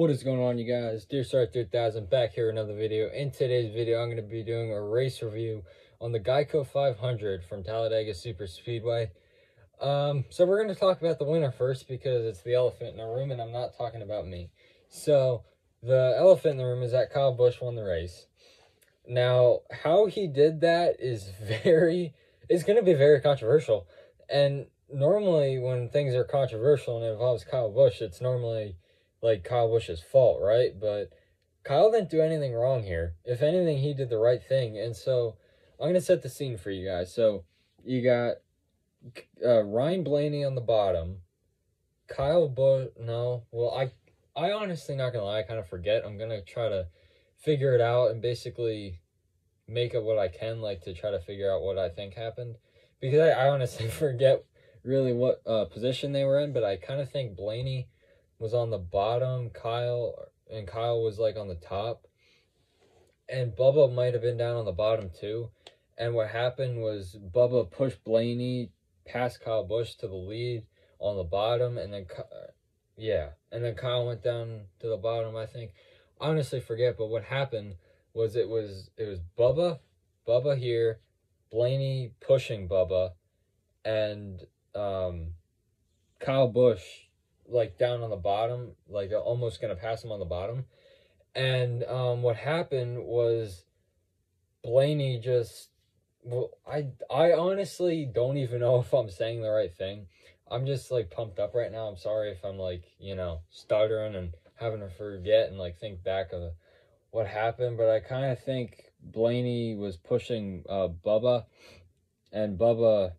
What is going on, you guys? Dear Star 3000 back here with another video. In today's video, I'm going to be doing a race review on the Gieco 500 from Talladega Super Speedway. So we're going to talk about the winner first because it's the elephant in the room and I'm not talking about me. So the elephant in the room is that Kyle Busch won the race. Now, how he did that is it's going to be very controversial. And normally when things are controversial and it involves Kyle Busch, it's normally like Kyle Busch's fault, right? But Kyle didn't do anything wrong here. If anything, he did the right thing. And so I'm going to set the scene for you guys. So you got Ryan Blaney on the bottom. Kyle Busch, no. Well, I honestly, not going to lie, I kind of forget. I'm going to try to figure it out and basically make up what I can, like, to try to figure out what I think happened. Because I honestly forget really what position they were in, but I kind of think Blaney was on the bottom, Kyle was like on the top, and Bubba might have been down on the bottom too. And what happened was Bubba pushed Blaney past Kyle Busch to the lead on the bottom, and then Kyle went down to the bottom, I think. I honestly forget, but what happened was it was Bubba here, Blaney pushing Bubba, and Kyle Busch like down on the bottom, like almost gonna pass him on the bottom. And what happened was Blaney just, well, I honestly don't even know if I'm saying the right thing. I'm just like pumped up right now. I'm sorry if I'm like, you know, stuttering and having to forget and like think back of what happened, but I kind of think Blaney was pushing Bubba, and Bubba,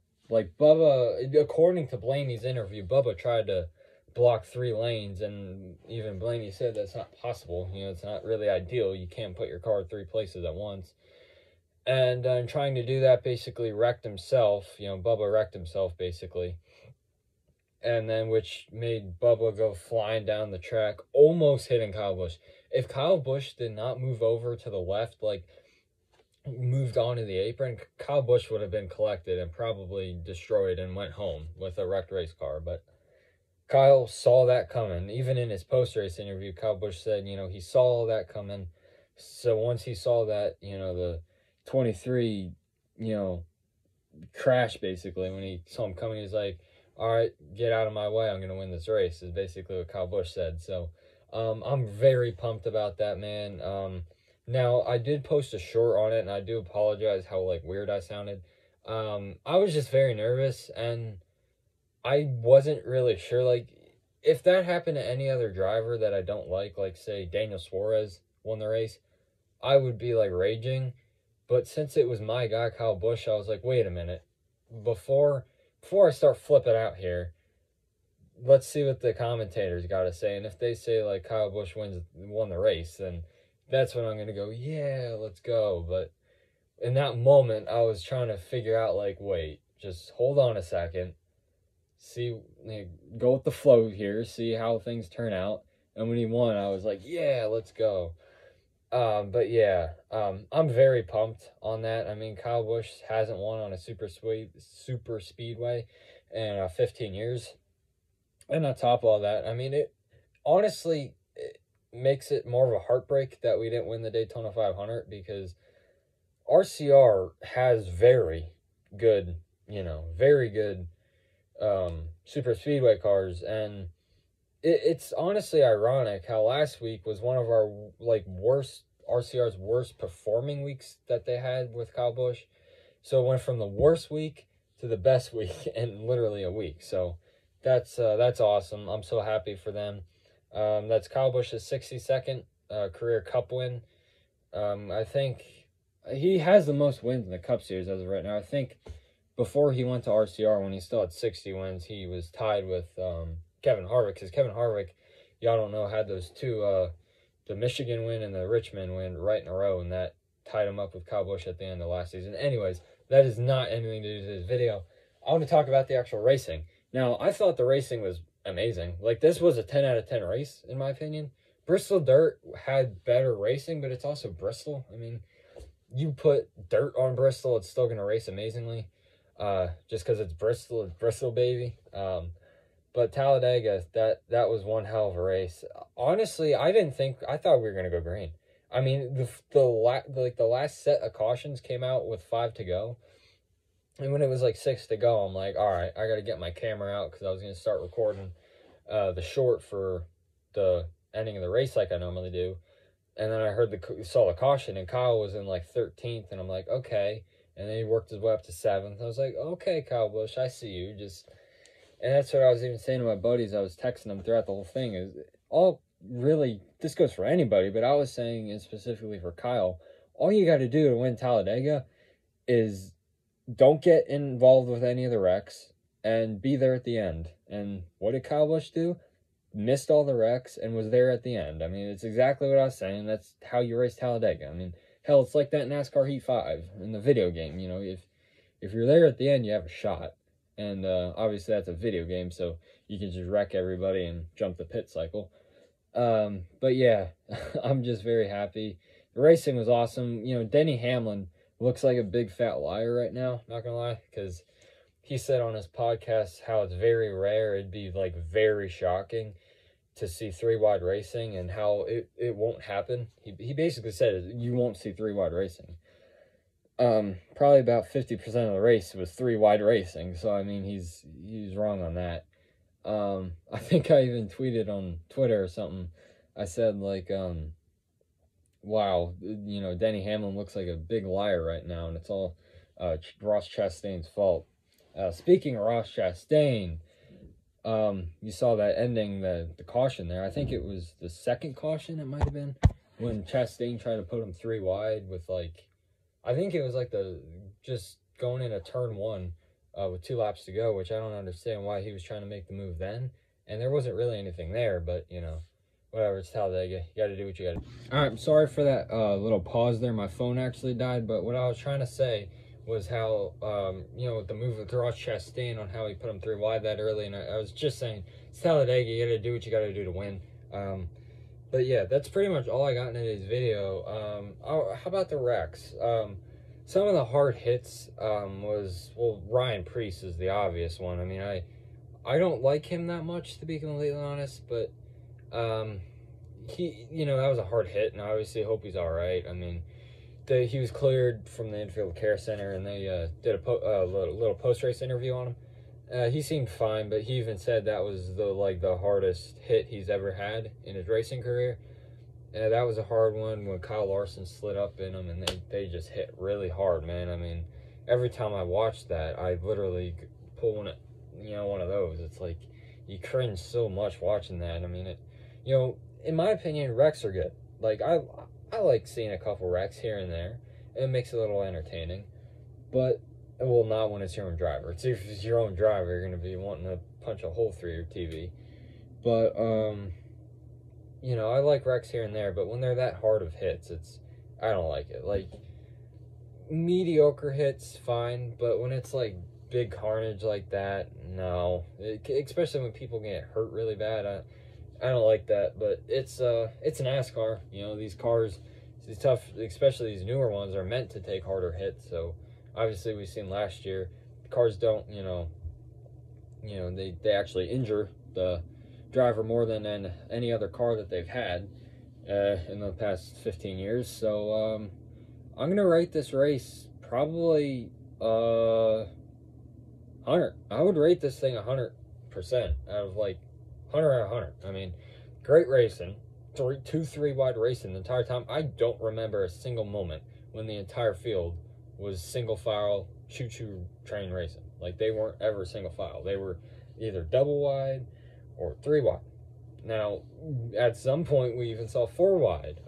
according to Blaney's interview, Bubba tried to block 3 lanes, and even Blaney said that's not possible. You know, it's not really ideal. You can't put your car 3 places at once. And trying to do that, basically wrecked himself. You know, Bubba wrecked himself basically, and then which made Bubba go flying down the track, almost hitting Kyle Busch. If Kyle Busch did not move over to the left, like moved onto the apron, Kyle Busch would have been collected and probably destroyed and went home with a wrecked race car. But Kyle saw that coming. Even in his post-race interview, Kyle Busch said, you know, he saw that coming. So once he saw that, you know, the 23, you know, crash, basically, when he saw him coming, he's like, all right, get out of my way. I'm going to win this race, is basically what Kyle Busch said. So I'm very pumped about that, man. Now, I did post a short on it, and I do apologize how, like, weird I sounded. I was just very nervous, and I wasn't really sure, like, if that happened to any other driver that I don't like say Daniel Suarez won the race, I would be like raging. But since it was my guy, Kyle Busch, I was like, wait a minute, before I start flipping out here, let's see what the commentators got to say. And if they say like Kyle Busch won the race, then that's when I'm going to go, yeah, let's go. But in that moment, I was trying to figure out, like, wait, just hold on a second. See, go with the flow here, see how things turn out. And when he won, I was like, yeah, let's go. But yeah, I'm very pumped on that. I mean, Kyle Busch hasn't won on a super speedway in 15 years. And on top of all that, I mean, it honestly, it makes it more of a heartbreak that we didn't win the Daytona 500, because RCR has very good, you know, very good super speedway cars. And it's honestly ironic how last week was one of our RCR's worst performing weeks that they had with Kyle Busch. So it went from the worst week to the best week in literally a week. So that's awesome. I'm so happy for them. That's Kyle Busch's 62nd career Cup win. I think he has the most wins in the Cup Series as of right now. I think before he went to RCR, when he still had 60 wins, he was tied with Kevin Harvick, because Kevin Harvick, y'all don't know, had those two, the Michigan win and the Richmond win right in a row, and that tied him up with Kyle Busch at the end of last season. Anyways, that is not anything to do with this video. I want to talk about the actual racing. Now, I thought the racing was amazing. Like, this was a 10 out of 10 race, in my opinion. Bristol Dirt had better racing, but it's also Bristol. I mean, you put dirt on Bristol, it's still going to race amazingly. Just because it's Bristol, baby. But Talladega, that was one hell of a race. Honestly, I thought we were gonna go green. I mean, the last set of cautions came out with 5 to go, and when it was like 6 to go, I'm like, all right, I got to get my camera out because I was gonna start recording the short for the ending of the race like I normally do. And then I saw the caution, and Kyle was in like 13th, and I'm like, okay. And then he worked his way up to 7th. I was like, okay, Kyle Busch, I see you. And that's what I was even saying to my buddies. I was texting them throughout the whole thing. Is all really, this goes for anybody, but I was saying, and specifically for Kyle, all you got to do to win Talladega is don't get involved with any of the wrecks and be there at the end. And what did Kyle Busch do? Missed all the wrecks and was there at the end. I mean, it's exactly what I was saying. That's how you race Talladega. I mean, hell, it's like that NASCAR Heat 5 in the video game. You know, if you're there at the end, you have a shot. And obviously that's a video game, so you can just wreck everybody and jump the pit cycle. But yeah, I'm just very happy. The racing was awesome. You know, Denny Hamlin looks like a big fat liar right now, not gonna lie, because he said on his podcast how it's very rare, it'd be like very shocking to see 3-wide racing, and how it won't happen. He basically said you won't see 3-wide racing. Probably about 50% of the race was 3-wide racing, so I mean he's wrong on that. I think I even tweeted on Twitter or something. I said like, wow, you know, Denny Hamlin looks like a big liar right now, and it's all Ross Chastain's fault. Speaking of Ross Chastain, you saw that ending, the caution there. I think it was the second caution, it might have been, when Chastain tried to put him 3 wide with like, I think it was like just going into turn 1 with 2 laps to go, which I don't understand why he was trying to make the move then. And there wasn't really anything there, but, you know, whatever, it's Talladega. You got to do what you got to do. All right, I'm sorry for that little pause there. My phone actually died, but what I was trying to say was how, you know, the move with Ross Chastain on how he put him 3 wide that early, and I was just saying, it's Talladega, you got to do what you got to do to win. But yeah, that's pretty much all I got in today's video. How about the wrecks? Some of the hard hits was, well, Ryan Preece is the obvious one. I mean, I don't like him that much, to be completely honest, but he, you know, that was a hard hit, and I obviously hope he's all right. I mean, he was cleared from the infield care center, and they did a little post-race interview on him. He seemed fine, but he even said that was the hardest hit he's ever had in his racing career. That was a hard one when Kyle Larson slid up in him, and they just hit really hard, man. I mean, every time I watched that, I literally pull one of those. It's like you cringe so much watching that. I mean, you know, in my opinion, wrecks are good. Like I like seeing a couple wrecks here and there. It makes it a little entertaining, but well, not when it's your own driver. If it's your own driver, you're going to be wanting to punch a hole through your TV. But, you know, I like wrecks here and there, but when they're that hard of hits, I don't like it. Like, mediocre hits, fine, but when it's, like, big carnage like that, no. Especially when people get hurt really bad, I don't like that. But it's NASCAR. You know, these cars, these tough, especially these newer ones, are meant to take harder hits, so obviously we've seen last year, cars don't, they actually injure the driver more than any other car that they've had in the past 15 years. So I'm going to rate this race probably 100. I would rate this thing 100% out of like 100 out of 100. I mean, great racing, 2-3 wide racing the entire time. I don't remember a single moment when the entire field was single file choo-choo train racing. Like, they weren't ever single file. They were either double wide or 3 wide. Now, at some point, we even saw 4 wide.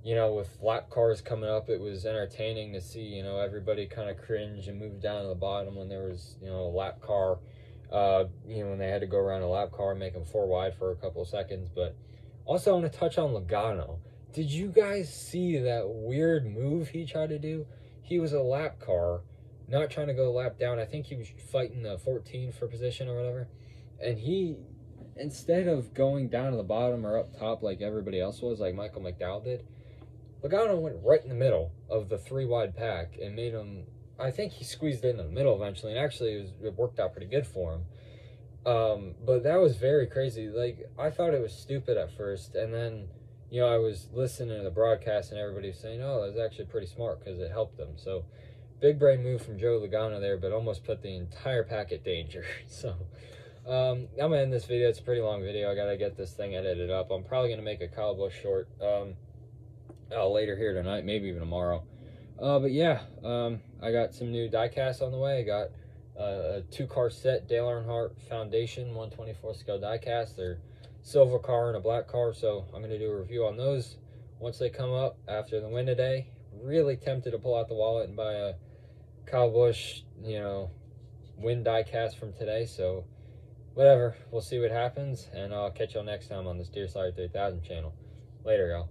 You know, with lap cars coming up, it was entertaining to see, you know, everybody kind of cringe and move down to the bottom when there was, you know, a lap car. You know, when they had to go around a lap car and make them 4 wide for a couple of seconds. But also, I want to touch on Logano. Did you guys see that weird move he tried to do? He was a lap car, not trying to go a lap down. I think he was fighting the 14 for position or whatever. And he, instead of going down to the bottom or up top like everybody else was, like Michael McDowell did, Logano went right in the middle of the 3 wide pack and made him, I think he squeezed in the middle eventually. And actually, it worked out pretty good for him. But that was very crazy. Like, I thought it was stupid at first, and then, you know, I was listening to the broadcast and everybody was saying, oh, that was actually pretty smart because it helped them. So big brain move from Joe Logano there, but almost put the entire pack at danger. So I'm gonna end this video. It's a pretty long video. I gotta get this thing edited up. I'm probably gonna make a Kyle Busch short later here tonight, maybe even tomorrow. But yeah, I got some new diecast on the way. I got a 2-car set Dale Earnhardt Foundation 124 scale diecast. They're silver car and a black car, so I'm going to do a review on those once they come up after the win today. Really tempted to pull out the wallet and buy a Kyle Busch, you know, win diecast from today, so whatever. We'll see what happens, and I'll catch y'all next time on this Deer Slayer 3000 channel. Later, y'all.